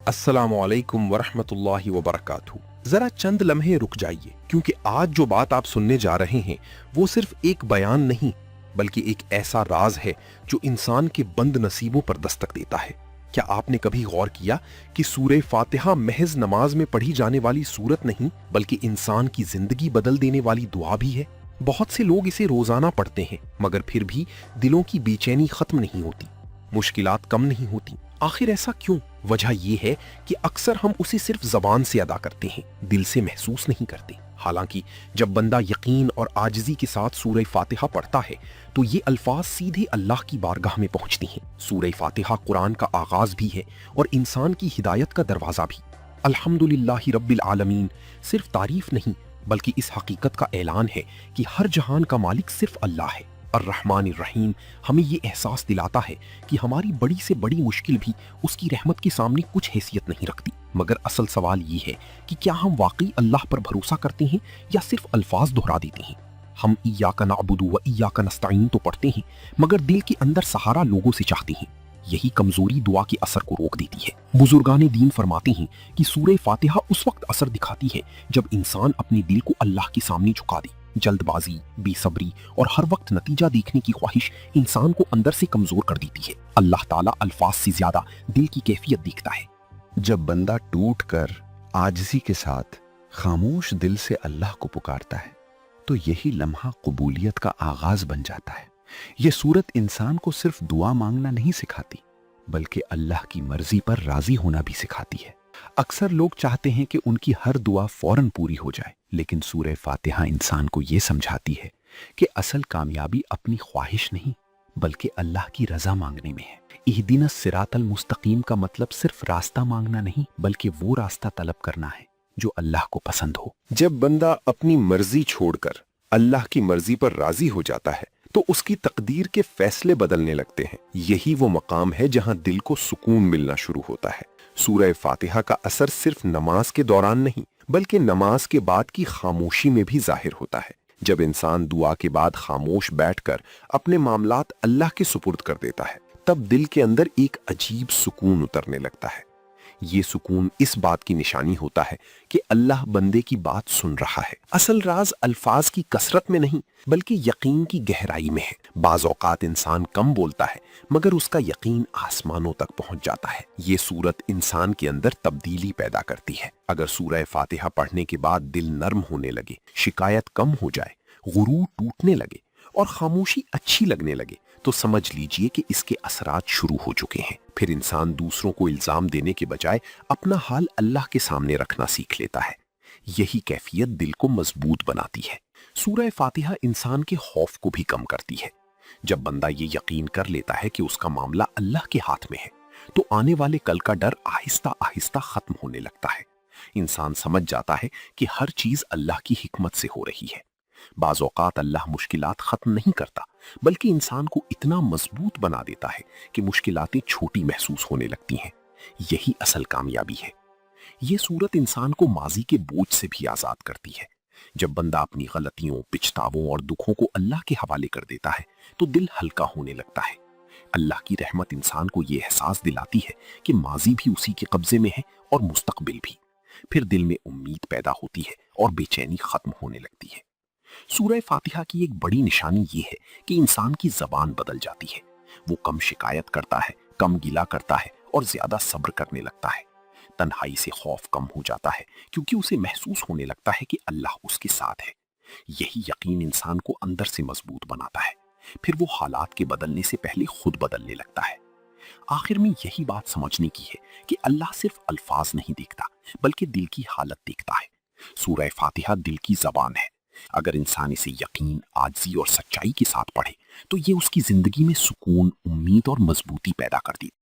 अस्सलाम वालेकुम वरहमतुल्लाहि वबरकातुहू। जरा चंद लम्हे रुक जाइए, क्योंकि आज जो बात आप सुनने जा रहे हैं वो सिर्फ एक बयान नहीं, बल्कि एक ऐसा राज है जो इंसान के बंद नसीबों पर दस्तक देता है। क्या आपने कभी गौर किया कि सूरह फातिहा महज नमाज में पढ़ी जाने वाली सूरत नहीं, बल्कि इंसान की जिंदगी बदल देने वाली दुआ भी है। बहुत से लोग इसे रोजाना पढ़ते हैं, मगर फिर भी दिलों की बेचैनी खत्म नहीं होती, मुश्किलात कम नहीं होती। आखिर ऐसा क्यों? वजह यह है कि अक्सर हम उसे सिर्फ जबान से अदा करते हैं, दिल से महसूस नहीं करते। हालांकि जब बंदा यकीन और आजिज़ी के साथ सूरह फातिहा पढ़ता है तो ये अल्फाज सीधे अल्लाह की बारगाह में पहुंचती हैं। सूरह फातिहा कुरान का आगाज भी है और इंसान की हिदायत का दरवाजा भी। अल्हम्दुलिल्लाहि रब्बिल आलमीन सिर्फ तारीफ नहीं, बल्कि इस हकीकत का ऐलान है कि हर जहान का मालिक सिर्फ अल्लाह है। अर्रहमानिर रहीम हमें ये एहसास दिलाता है कि हमारी बड़ी से बड़ी मुश्किल भी उसकी रहमत के सामने कुछ हैसियत नहीं रखती। मगर असल सवाल ये है कि क्या हम वाकई अल्लाह पर भरोसा करते हैं या सिर्फ अल्फाज दोहरा देते हैं। हम इय्याका नअबुदु व इय्याका नस्तईन तो पढ़ते हैं, मगर दिल के अंदर सहारा लोगों से चाहते हैं। यही कमजोरी दुआ के असर को रोक देती है। बुजुर्गान दीन फरमाते हैं कि सूरह फातिहा उस वक्त असर दिखाती है जब इंसान अपने दिल को अल्लाह के सामने झुका दे। जल्दबाजी, बेसब्री और हर वक्त नतीजा देखने की ख्वाहिश इंसान को अंदर से कमजोर कर देती है। अल्लाह ताला अल्फाज से ज्यादा दिल की कैफियत देखता है। जब बंदा टूट कर आजिज़ी के साथ खामोश दिल से अल्लाह को पुकारता है तो यही लम्हा कबूलियत का आगाज बन जाता है। ये सूरत इंसान को सिर्फ दुआ मांगना नहीं सिखाती, बल्कि अल्लाह की मर्जी पर राजी होना भी सिखाती है। अक्सर लोग चाहते हैं कि उनकी हर दुआ फौरन पूरी हो जाए, लेकिन सूरह फातिहा इंसान को ये समझाती है कि असल कामयाबी अपनी ख्वाहिश नहीं, बल्कि अल्लाह की रजा मांगने में है। इहदिनस सिरातल मुस्तकीम का मतलब सिर्फ रास्ता मांगना नहीं, बल्कि वो रास्ता तलब करना है जो अल्लाह को पसंद हो। जब बंदा अपनी मर्जी छोड़कर अल्लाह की मर्जी पर राजी हो जाता है तो उसकी तकदीर के फैसले बदलने लगते हैं। यही वो मकाम है जहां दिल को सुकून मिलना शुरू होता है। सूरह फातिहा का असर सिर्फ नमाज के दौरान नहीं, बल्कि नमाज के बाद की खामोशी में भी जाहिर होता है। जब इंसान दुआ के बाद खामोश बैठकर अपने मामलात अल्लाह के सुपुर्द कर देता है, तब दिल के अंदर एक अजीब सुकून उतरने लगता है। ये सुकून इस बात की निशानी होता है कि अल्लाह बंदे की बात सुन रहा है। असल राज अल्फाज की कसरत में नहीं, बल्कि यकीन की गहराई में है। बाज़ औक़ात इंसान कम बोलता है, मगर उसका यकीन आसमानों तक पहुंच जाता है। ये सूरत इंसान के अंदर तब्दीली पैदा करती है। अगर सूरह फातिहा पढ़ने के बाद दिल नर्म होने लगे, शिकायत कम हो जाए, गुरूर टूटने लगे और खामोशी अच्छी लगने लगे, तो समझ लीजिए कि इसके असरात शुरू हो चुके हैं। फिर इंसान दूसरों को इल्जाम देने के बजाय अपना हाल अल्लाह के सामने रखना सीख लेता है। यही कैफियत दिल को मजबूत बनाती है। सूरह फातिहा इंसान के खौफ को भी कम करती है। जब बंदा ये यकीन कर लेता है कि उसका मामला अल्लाह के हाथ में है, तो आने वाले कल का डर आहिस्ता आहिस्ता खत्म होने लगता है। इंसान समझ जाता है कि हर चीज अल्लाह की हिकमत से हो रही है। बाज़ औक़ात अल्लाह मुश्किलात खत्म नहीं करता, बल्कि इंसान को इतना मजबूत बना देता है कि मुश्किलातें छोटी महसूस होने लगती हैं। यही असल कामयाबी है। ये सूरत इंसान को माजी के बोझ से भी आजाद करती है। जब बंदा अपनी गलतियों, पिछतावों और दुखों को अल्लाह के हवाले कर देता है तो दिल हल्का होने लगता है। अल्लाह की रहमत इंसान को ये एहसास दिलाती है कि माजी भी उसी के कब्जे में है और मुस्तकबिल भी। फिर दिल में उम्मीद पैदा होती है और बेचैनी खत्म होने लगती है। सूरह फातिहा की एक बड़ी निशानी ये है कि इंसान की जबान बदल जाती है। वो कम शिकायत करता है, कम गिला करता है और ज्यादा सब्र करने लगता है। तन्हाई से खौफ कम हो जाता है, क्योंकि उसे महसूस होने लगता है कि अल्लाह उसके साथ है। यही यकीन इंसान को अंदर से मजबूत बनाता है। फिर वो हालात के बदलने से पहले खुद बदलने लगता है। आखिर में यही बात समझने की है कि अल्लाह सिर्फ अल्फाज नहीं देखता, बल्कि दिल की हालत देखता है। सूरह फातिहा दिल की जबान है। अगर इंसान इसे यकीन, आजिज़ी और सच्चाई के साथ पढ़े तो ये उसकी जिंदगी में सुकून, उम्मीद और मजबूती पैदा कर देती